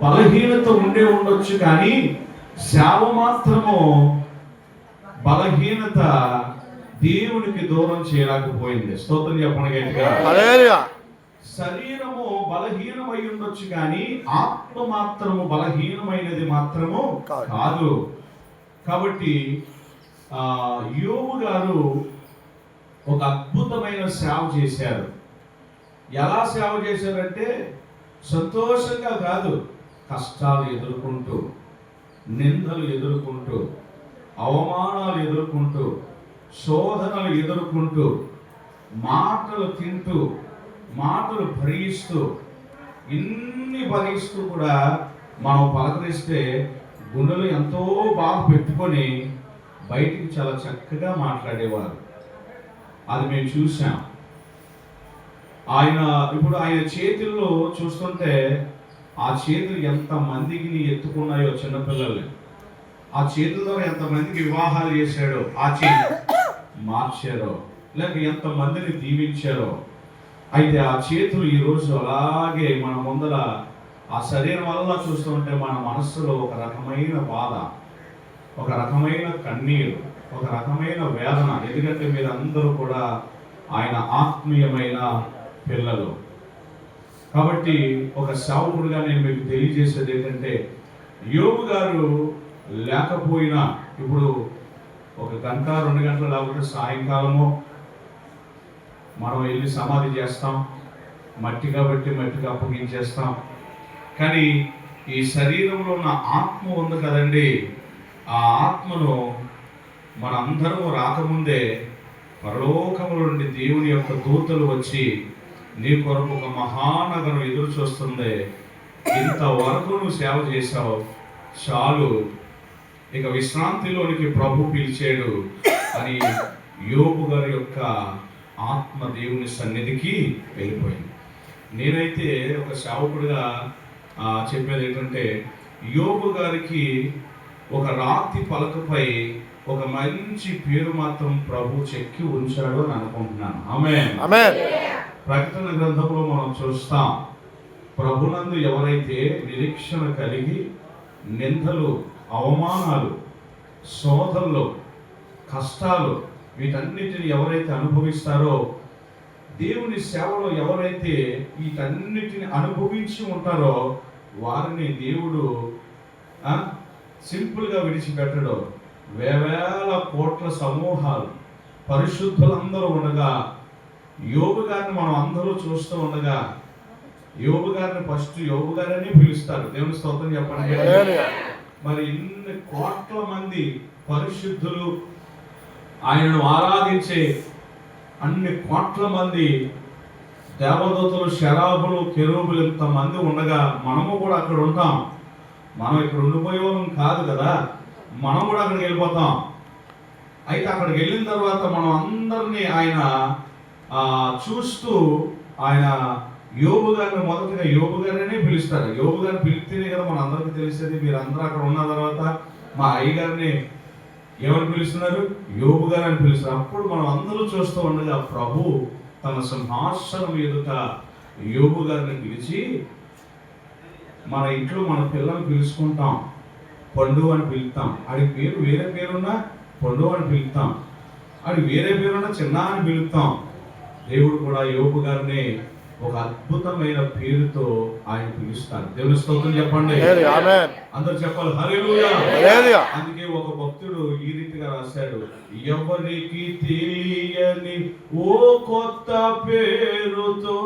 బలహీనత ఉండొచ్చు, కానీ సేవ మాత్రము బలహీనత దేవునికి దూరం చేయలేకపోయింది. స్తోత్రం చెప్పండి గట్టిగా. శరీరము బలహీనమై ఉండొచ్చు, కానీ ఆత్మ మాత్రము బలహీనమైనది మాత్రము కాదు. కాబట్టి యోబు గారు ఒక అద్భుతమైన సేవ చేశారు. ఎలా సేవ చేశారంటే సంతోషంగా కాదు, కష్టాలు ఎదుర్కొంటూ, నిందలు ఎదుర్కొంటూ, అవమానాలు ఎదుర్కొంటూ, శోధనలు ఎదుర్కొంటూ, మాటలు తింటూ, మాటలు భరిస్తూ, ఇన్ని భరిస్తూ కూడా మనం పలకరిస్తే గుండెలు ఎంతో బాగా పెట్టుకొని బయటికి చాలా చక్కగా మాట్లాడేవారు. అది మేము చూసాం. ఇప్పుడు ఆయన చేతుల్లో చూస్తుంటే ఆ చేతులు ఎంత మందికి ఎత్తుకున్నాయో, చిన్నపిల్లల్ని ఆ చేతుల ద్వారా ఎంతమందికి వివాహాలు చేశాడో, ఆ చేతులు మార్చారో, లేక ఎంతమందిని దీవించారో. అయితే ఆ చేతులు ఈరోజు అలాగే మన ముందర ఆ శరీరం వల్ల చూస్తుంటే మన మనస్సులో ఒక రకమైన బాధ, ఒక రకమైన కన్నీరు, ఒక రకమైన వేదన. ఎందుకంటే మీరందరూ కూడా ఆయన ఆత్మీయమైన పిల్లలు. కాబట్టి ఒక సేవకుడిగా నేను మీకు తెలియజేసేది ఏంటంటే, యోబు గారు లేకపోయినా ఇప్పుడు 1 గంట 2 గంటలు లేకపోతే సాయంకాలము మనం వెళ్ళి సమాధి చేస్తాం, మట్టి కాబట్టి మట్టికి అప్పగించేస్తాం. కానీ ఈ శరీరంలో ఉన్న ఆత్మ ఉంది కదండి, ఆ ఆత్మను మనందరము రాకముందే పరలోకముల నుండి దేవుని యొక్క దూతలు వచ్చి, నీ కొరకు ఒక మహానగరం ఎదురు చూస్తుంది, ఇంతవరకు నువ్వు సేవ చేశావు, చాలు, ఇక విశ్రాంతిలోనికి ప్రభు పిలిచాడు అని యోబు గారి యొక్క ఆత్మ దేవుని సన్నిధికి వెళ్ళిపోయింది. నేనైతే ఒక సేవకుడిగా చెప్పేది ఏంటంటే, యోబు గారికి ఒక రాతి పలకపై ఒక మంచి పేరు మాత్రం ప్రభు చెక్కి ఉంచాడు అని అనుకుంటున్నాను. ఆమేన్. ప్రకటన గ్రంథంలో మనం చూస్తాం, ప్రభునందు ఎవరైతే నిరీక్షణ కలిగి నిందలు, అవమానాలు, శోధనలు, కష్టాలు వీటన్నిటిని ఎవరైతే అనుభవిస్తారో, దేవుని సేవలో ఎవరైతే వీటన్నిటిని అనుభవించి ఉంటారో వారిని దేవుడు సింపుల్గా విడిచిపెట్టడు. వేవేల కోట్ల సమూహాలు పరిశుద్ధులందరూ ఉండగా, యోబు గారిని మనం అందరూ చూస్తూ ఉండగా, యోబు గారిని ఫస్ట్ యోబు గారని పిలుస్తారు. దేవుని స్తోత్రం చెప్పండి. మరి ఇన్ని కోట్ల మంది పరిశుద్ధులు ఆయనను ఆరాధించే అన్ని కోట్ల మంది దేవదూతలు, శరాబులు, కెరూబులు ఇంతమంది ఉండగా మనము కూడా అక్కడ ఉంటాం. మనం ఇక్కడ ఉండిపోయే వాళ్ళం కాదు కదా, మనం కూడా అక్కడికి వెళ్ళిపోతాం. అయితే అక్కడికి వెళ్ళిన తర్వాత మనం అందరినీ ఆయన చూస్తూ, ఆయన యోబు గారిని మొదటిగా యోబు గారినే పిలుస్తారు. యోబు గారిని పిలిస్తేనే కదా మన అందరికీ తెలిసేది. మీరు అందరూ అక్కడ ఉన్న తర్వాత మా అయ్యగారిని ఎవరు పిలుస్తున్నారు? యోబు గారు అని పిలుస్తారు. అప్పుడు మనం అందరూ చూస్తూ ఉండగా ప్రభు తన సింహాసనం ఎదుట యోబు గారిని పిలిచి, మన ఇంట్లో మన పిల్లల్ని పిలుచుకుంటాం, పండు అని పిలుస్తాం. అది పేరు వేరే పేరున్నా పండు అని పిలుస్తాం, అది వేరే పేరున్నా చిన్న అని పిలుస్తాం. దేవుడు కూడా యోబు గారిని ఒక అద్భుతమైన పేరుతో ఆయన పిలుస్తారు. దేవుని స్తోత్రం చెప్పండి. అందరూ చెప్పాలి హల్లెలూయా. అందుకే ఒక భక్తుడు ఈ రీతిగా రాశాడు, ఎవరికి తెలియని ఓ కొత్త పేరుతో,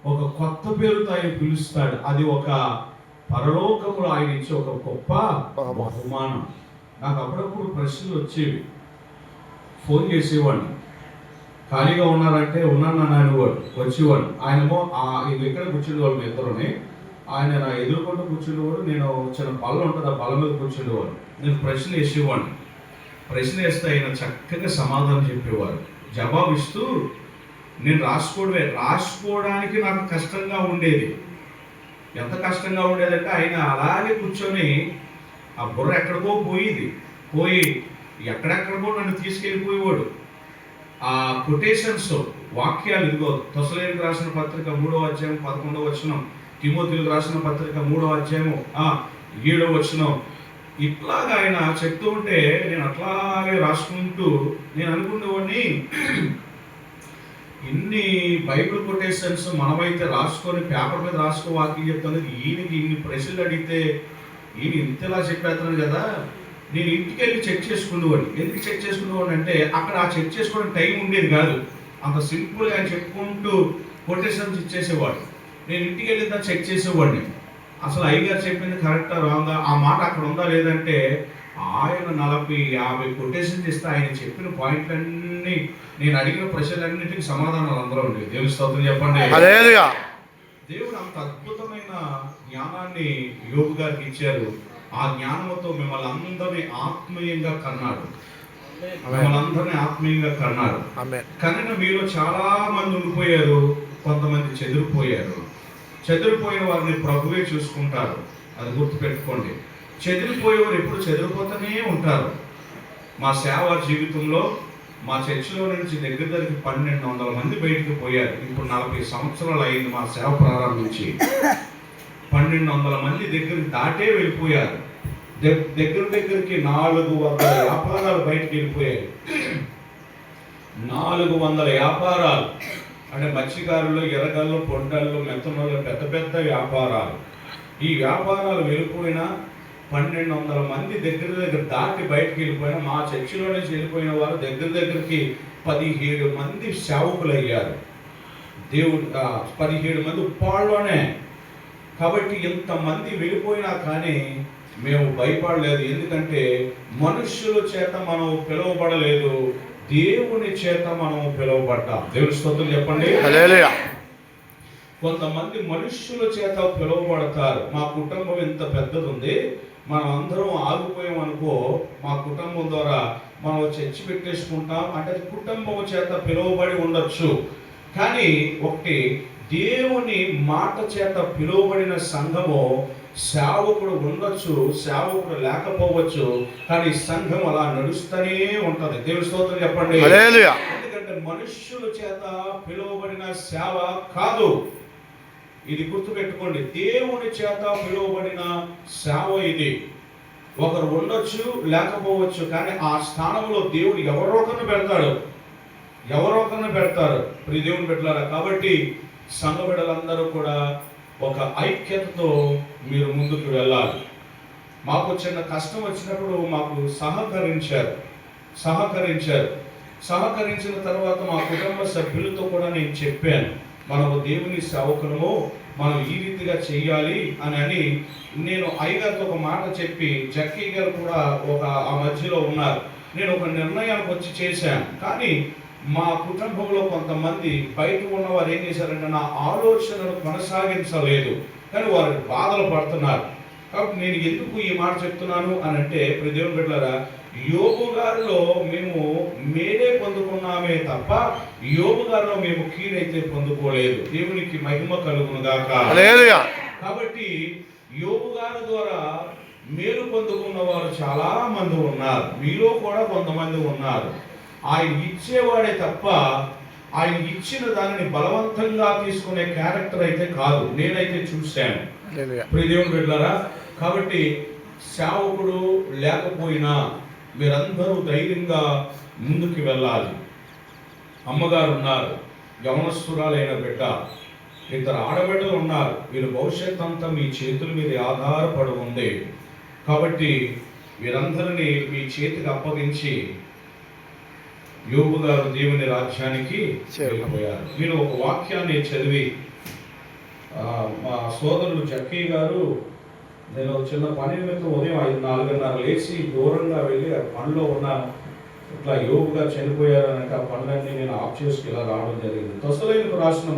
ఒక కొత్త పేరుతో ఆయన పిలుస్తాడు. అది ఒక పరలోకములో ఆయన ఇచ్చే ఒక గొప్ప బహుమానం. నాకు అప్పుడప్పుడు ప్రశ్నలు వచ్చేవి, ఫోన్ చేసేవాడిని, ఖాళీగా ఉన్నారంటే ఉన్నాను అనేవాడు, వచ్చేవాడు. ఆయనేమో ఇది ఎక్కడ కూర్చునేవాడు, ఇద్దరుని ఆయన నా ఎదుర్కొంటూ కూర్చునేవాడు, నేను చిన్న బల్ల ఉంటుంది ఆ బల్ల మీద కూర్చునేవాడు. నేను ప్రశ్న వేసేవాడిని, ప్రశ్న వేస్తే ఆయన చక్కగా సమాధానం చెప్పేవారు. జవాబు ఇస్తూ నేను రాసుకోవడానికి నాకు కష్టంగా ఉండేది. ఎంత కష్టంగా ఉండేదంటే ఆయన అలాగే కూర్చొని ఆ బుర్ర ఎక్కడికో పోయి ఎక్కడెక్కడికో నన్ను తీసుకెళ్ళిపోయేవాడు. ఆ కొటేషన్స్, వాక్యాలు, ఇదిగో తెస్సలోనికీయులకు రాసిన పత్రిక 3వ అధ్యాయం 11వ వచనం, తిమోతికి రాసిన పత్రిక 3వ అధ్యాయము 7వ వచనం. ఇట్లాగా ఆయన చెప్తూ ఉంటే నేను అట్లాగే రాసుకుంటూ నేను అనుకునేవాడిని, ఇన్ని బైబిల్ కొటేషన్స్ మనమైతే రాసుకొని పేపర్ మీద రాసుకో వాక్యం చెప్తాను, ఈయనకి ఇన్ని ప్రశ్నలు అడిగితే ఈయన ఇంతలా చెప్పేస్తున్నాను కదా. నేను ఇంటికి వెళ్ళి చెక్ చేసుకునేవాడిని. ఎందుకు చెక్ చేసుకునేవాడిని అంటే అక్కడ ఆ చెక్ చేసుకోవడానికి టైం ఉండేది కాదు. అంత సింపుల్గా ఆయన చెప్పుకుంటూ కొటేషన్స్ ఇచ్చేసేవాడు. నేను ఇంటికి వెళ్ళిన చెక్ చేసేవాడిని, అసలు అయ్యగారు చెప్పింది కరెక్టా రాంగా, ఆ మాట అక్కడ ఉందా లేదంటే ఆయన 40-50 కొటేషన్స్ ఇస్తే ఆయన చెప్పిన పాయింట్లన్నీ, నేను అడిగిన ప్రశ్నలన్నింటికి సమాధానాలు అందరూ ఉండేవి. దేవుని స్తోత్రం చెప్పండి. దేవుడు అంత అద్భుతమైన జ్ఞానాన్ని యోబు గారికి ఇచ్చారు. ఆ జ్ఞానంతో మిమ్మల్ని అందరినీ ఆత్మీయంగా కన్నాడు. కనిన మీలో చాలా మంది ఉండిపోయారు, కొంతమంది చెదిరిపోయారు. చెదిరిపోయిన వారిని ప్రభువే చూసుకుంటారు, అది గుర్తుపెట్టుకోండి. చెదిరిపోయేవారు ఎప్పుడు చెదిరిపోతూనే ఉంటారు. మా సేవా జీవితంలో మా చర్చిలో నుంచి దగ్గరికి 1200 మంది బయటకు పోయారు. ఇప్పుడు 40 సంవత్సరాలు అయింది మా సేవ ప్రారంభించి. 1200 మంది దగ్గరికి దాటే వెళ్ళిపోయారు. దగ్గరికి 400 వ్యాపారాలు బయటకు వెళ్ళిపోయాయి. 400 వ్యాపారాలు అంటే మత్స్యకారులు, ఎర్రగల్లు, పొండళ్ళు, మెత్తనలు, పెద్ద పెద్ద వ్యాపారాలు. ఈ వ్యాపారాలు వెళ్ళిపోయినా 1200 మంది దగ్గర దాటి బయటకు వెళ్ళిపోయినా మా చర్చిలో నుంచి వెళ్ళిపోయిన వారు దగ్గరికి 17 మంది సేవకులు అయ్యారు. దేవుడు 17 మంది ఉప్పాళ్ళలోనే. కాబట్టి ఇంతమంది వెళ్ళిపోయినా కానీ మేము భయపడలేదు. ఎందుకంటే మనుష్యుల చేత మనం పిలువబడలేదు, దేవుని చేత మనం పిలువబడ్డాం. దేవుని స్తోత్రం చెప్పండి. కొంతమంది మనుష్యుల చేత పిలువబడతారు. మా కుటుంబం ఇంత పెద్దది ఉంది, మనం అందరం ఆగిపోయాం అనుకో, మా కుటుంబం ద్వారా మనం చర్చి పెట్టేసుకుంటాం అంటే కుటుంబం చేత పిలువబడి ఉండొచ్చు. కానీ ఒకటి, దేవుని మాట చేత పిలువబడిన సంఘము, సేవకుడు ఉండొచ్చు, సేవకుడు లేకపోవచ్చు, కానీ సంఘం అలా నడుస్తూనే ఉంటది. దేవుని స్తోత్రం చెప్పండి. ఎందుకంటే మనుష్యుల చేత పిలువబడిన సేవ కాదు, ఇది గుర్తుపెట్టుకోండి. దేవుని చేత పిలువబడిన సేవ ఇది. ఒకరు ఉండొచ్చు, లేకపోవచ్చు, కానీ ఆ స్థానంలో దేవుడు ఎవరో ఒకరిని పెడతారు. ప్రియ దేవుని పెట్టారా. కాబట్టి సంఘ బిడ్డలందరూ కూడా ఒక ఐక్యతతో మీరు ముందుకు వెళ్ళాలి. మాకు చిన్న కష్టం వచ్చినప్పుడు మాకు సహకరించిన తర్వాత మా కుటుంబ సభ్యులతో కూడా నేను చెప్పాను, మనము దేవుని సేవకులము, మనం ఈ రీతిగా చెయ్యాలి అని నేను అయ్యగారితో ఒక మాట చెప్పి, జక్కీ గారు కూడా ఆ మధ్యలో ఉన్నారు. నేను ఒక నిర్ణయానికి వచ్చి చేశాను. కానీ మా కుటుంబంలో కొంతమంది బయట ఉన్నవారు ఏం చేశారంటే నా ఆలోచనలు కొనసాగించలేదు, కానీ వారు బాధలు పడుతున్నారు. కాబట్టి నేను ఎందుకు ఈ మాట చెప్తున్నాను అని అంటే, ఇప్పుడు దేవుని బిడ్డలారా, యోబు గారిలో మేము మేలే పొందుకున్నామే తప్ప యోబు గారిలో మేము కీడైతే పొందుకోలేదు. దేవునికి మహిమ కలుగును గాక. కాబట్టి యోబు గారి ద్వారా మేలు పొందుకున్న వారు చాలా మంది ఉన్నారు, మీలో కూడా కొంతమంది ఉన్నారు. ఆయన ఇచ్చేవాడే తప్ప ఆయన ఇచ్చిన దానిని బలవంతంగా తీసుకునే క్యారెక్టర్ అయితే కాదు, నేనైతే చూశాను. ప్రియదేవుని బిడ్డలారా, కాబట్టి సేవకుడు లేకపోయినా మీరందరూ ధైర్యంగా ముందుకు వెళ్ళాలి. అమ్మగారు ఉన్నారు, యవనస్తురాలైన బిడ్డ, 2 ఆడబిడ్డలు ఉన్నారు. వీళ్ళ భవిష్యత్ అంతా మీ చేతుల మీద ఆధారపడి ఉంది. కాబట్టి వీరందరినీ మీ చేతికి అప్పగించి యోబు గారు దేవుని రాజ్యానికి వెళ్ళిపోయారు. నేను ఒక వాక్యాన్ని చదివి, మా సోదరుడు జక్కీ గారు, నేను చిన్న పని నిమిత్తం ఉదయం 4:30 లేచి దూరంగా వెళ్ళి ఆ పనిలో ఉన్న ఇట్లా యోబు గారు చనిపోయారనంటే ఆ పనులన్నీ నేను ఆఫ్ చేసుకు ఇలా రావడం జరిగింది.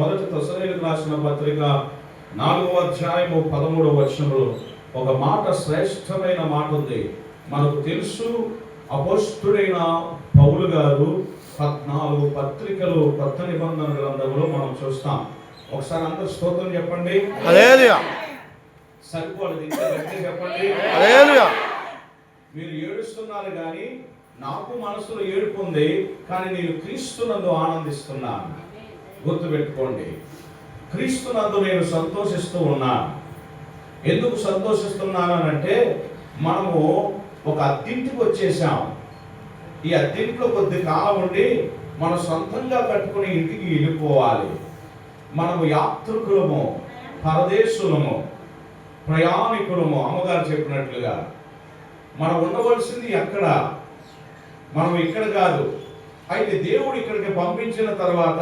మొదటి తెస్సలోనికీయులకు రాసిన పత్రిక 4వ అధ్యాయము 13వ వచనంలో ఒక మాట, శ్రేష్టమైన మాట ఉంది. మనకు తెలుసు, అపోస్తుడైన పౌలు గారు 14 పత్రికలు కొత్త నిబంధన గ్రంథంలో మనం చూస్తాం. ఒకసారి అందరూ స్తోత్రం చెప్పండి. సరిపోలేదు, ఇంకా గట్టిగా చెప్పండి. మీరు ఏడుస్తున్నారు కానీ నాకు మనసులో ఏడుపు ఉంది, కానీ నేను క్రీస్తునందు ఆనందిస్తున్నాను. గుర్తుపెట్టుకోండి. క్రీస్తునందు నేను సంతోషిస్తూ ఉన్నాను. ఎందుకు సంతోషిస్తున్నాను అంటే, మనము ఒక అద్దెంటికి వచ్చేసాం. ఈ అద్దెంట్లో కొద్ది కాలం ఉండి మనం సొంతంగా కట్టుకుని ఇంటికి వెళ్ళిపోవాలి. మనము యాత్రికులము, పరదేశులము, ప్రయాణికులము. అమ్మగారు చెప్పినట్లుగా మనం ఉండవలసింది ఎక్కడ? మనం ఇక్కడ కాదు. అయితే దేవుడు ఇక్కడికి పంపించిన తర్వాత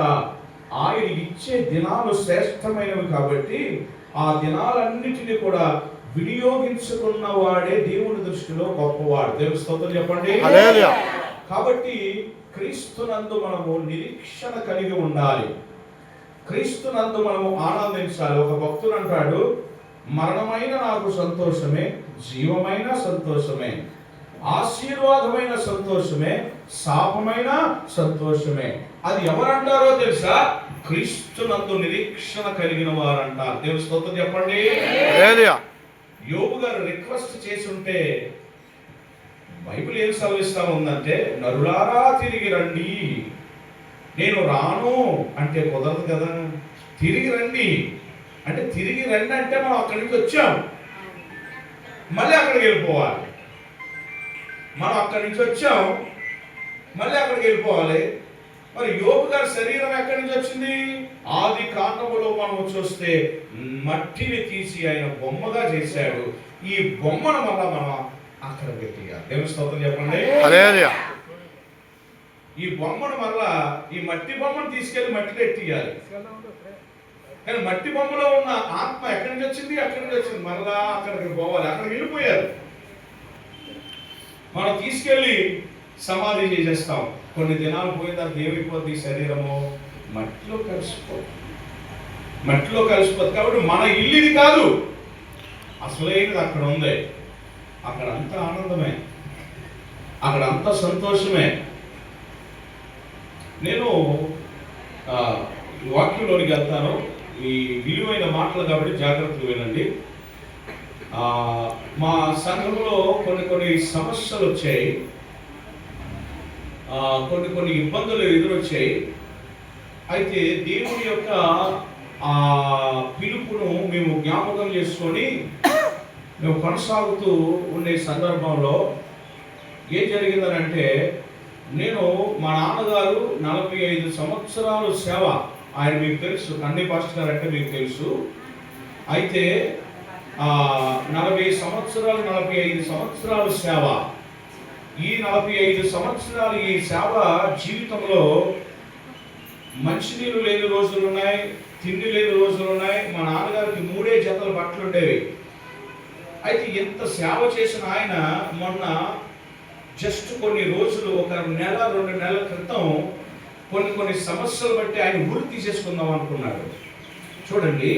ఆయన ఇచ్చే దినాలు శ్రేష్టమైనవి కాబట్టి ఆ దినాలన్నిటినీ కూడా వినియోగించుకున్న వాడే దేవుని దృష్టిలో గొప్పవాడు. దేవుని స్తోత్రం చెప్పండి. కాబట్టి క్రీస్తునందు మనము నిరీక్షణ కలిగి ఉండాలి. క్రీస్తునందు మనము ఆనందించాలి. ఒక భక్తుడు అంటాడు, మరణమైన నాకు సంతోషమే, జీవమైన సంతోషమే, ఆశీర్వాదమైన సంతోషమే, శాపమైన సంతోషమే. అది ఎవరంటారో తెలుసా? క్రీస్తునందు నిరీక్షణ కలిగిన వారు అంటారు. దేవుని స్తోత్రం చెప్పండి. యోబు గారు రిక్వెస్ట్ చేసి ఉంటే బైబిల్ ఏం సెలవిస్తా ఉందంటే, నరులారా తిరిగి రండి. నేను రాను అంటే కుదరదు కదా. తిరిగి రండి అంటే, తిరిగి రండి అంటే మనం అక్కడి నుంచి వచ్చాం, మళ్ళీ అక్కడికి వెళ్ళిపోవాలి. మనం అక్కడి నుంచి వచ్చాం, మళ్ళీ అక్కడికి వెళ్ళిపోవాలి. మరి యోబు గారి శరీరం ఎక్కడి నుంచి వచ్చింది? ఆది కాండములో మనం చూస్తే మట్టిని తీసి ఆయన బొమ్మగా చేశాడు. ఈ బొమ్మను మళ్ళా మనం అక్కడ పెట్టిగా. దేవుని స్తోత్రం చెప్పండి. ఈ బొమ్మను మళ్ళా, ఈ మట్టి బొమ్మను తీసుకెళ్లి మట్టిలో ఎట్టియాలి. కానీ మట్టి బొమ్మలో ఉన్న ఆత్మ ఎక్కడి నుంచి వచ్చింది? అక్కడి నుంచి వచ్చింది. మళ్ళా అక్కడికి పోవాలి. అక్కడికి వెళ్ళిపోయారు. మనం తీసుకెళ్ళి సమాధి చేసేస్తాం. కొన్ని దినాలు పోయిన తర్వాత ఏమైపోద్ది? శరీరము మట్టిలో కలిసిపోతుంది. మట్టిలో కలిసిపోతుంది. కాబట్టి మన ఇల్లు ఇది కాదు, అసలైనది అక్కడ ఉంది. అక్కడ అంతా ఆనందమే, అక్కడ అంతా సంతోషమే. నేను వాక్యంలోనికి వెళ్తాను. ఈ విలువైన మాటలు కాబట్టి జాగ్రత్తలు వినండి. మా సంఘంలో కొన్ని సమస్యలు వచ్చాయి, కొన్ని ఇబ్బందులు ఎదురొచ్చాయి. అయితే దేవుని యొక్క ఆ పిలుపును మేము జ్ఞాపకం చేసుకొని మేము కొనసాగుతూ ఉండే సందర్భంలో ఏం జరిగిందనంటే, నేను మా నాన్నగారు 45 సంవత్సరాలు సేవ, ఆయన మీకు తెలుసు, కన్నీ పాస్టర్ గారు అంటే మీకు తెలుసు. అయితే 45 సంవత్సరాలు సేవ. ఈ 45 సంవత్సరాలు ఈ సేవ జీవితంలో మంచినీళ్ళు లేని రోజులు ఉన్నాయి, తిండి లేని రోజులు ఉన్నాయి. మా నాన్నగారికి 3 జతల బట్టలు ఉండేవి. అయితే ఎంత సేవ చేసిన ఆయన మొన్న జస్ట్ కొన్ని రోజులు, 1 నెల 2 నెలల క్రితం కొన్ని సమస్యలు బట్టి ఆయన ఊరు తీసేసుకుందాం అనుకున్నాడు. చూడండి,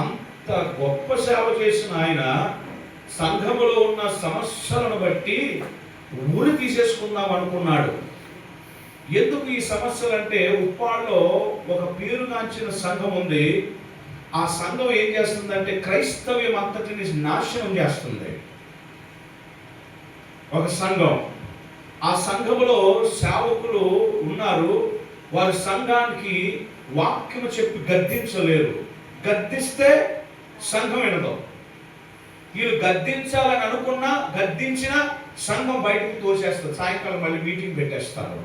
అంత గొప్ప సేవ చేసిన ఆయన సంఘములో ఉన్న సమస్యలను బట్టి ఊరు తీసేసుకుందాం అనుకున్నాడు. ఎందుకు ఈ సమస్యలు అంటే, ఉప్పాడలో ఒక పేరుగాంచిన సంఘం ఉంది. ఆ సంఘం ఏం చేస్తుందంటే క్రైస్తవ్యం అంతటిని నాశనం చేస్తుంది. ఒక సంఘం, ఆ సంఘములో సేవకులు ఉన్నారు. వారి సంఘానికి వాక్యము చెప్పి గద్దించలేరు. గద్దిస్తే సంఘం వినదు. వీళ్ళు గద్దించాలని అనుకున్నా, గద్దించిన సంఘం బయటకు తోసేస్తుంది. సాయంకాలం మళ్ళీ మీటింగ్ పెట్టేస్తారు.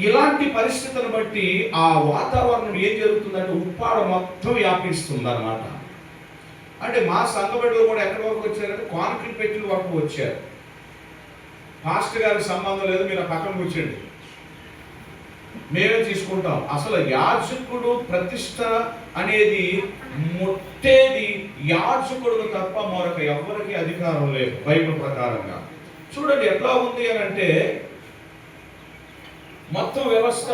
ఇలాంటి పరిస్థితులను బట్టి ఆ వాతావరణం ఏం జరుగుతుందంటే ఉప్పాడ మొత్తం వ్యాపిస్తుంది అన్నమాట. అంటే మా సంఘ బిడ్డలు కూడా ఎక్కడి వరకు వచ్చారంటే కాన్క్రీట్ పెట్టిన వరకు వచ్చారు. పాస్టర్ గారికి సంబంధం లేదు, మీరు ఆ పక్కన కూర్చోండి, మేమే తీసుకుంటాం. అసలు యాజకుడు ప్రతిష్ట అనేది ముట్టేది యాజకుడు తప్ప మరొక ఎవరికి అధికారం లేదు బైబిల్ ప్రకారంగా. చూడండి ఎట్లా ఉంది అని అంటే, మొత్తం వ్యవస్థ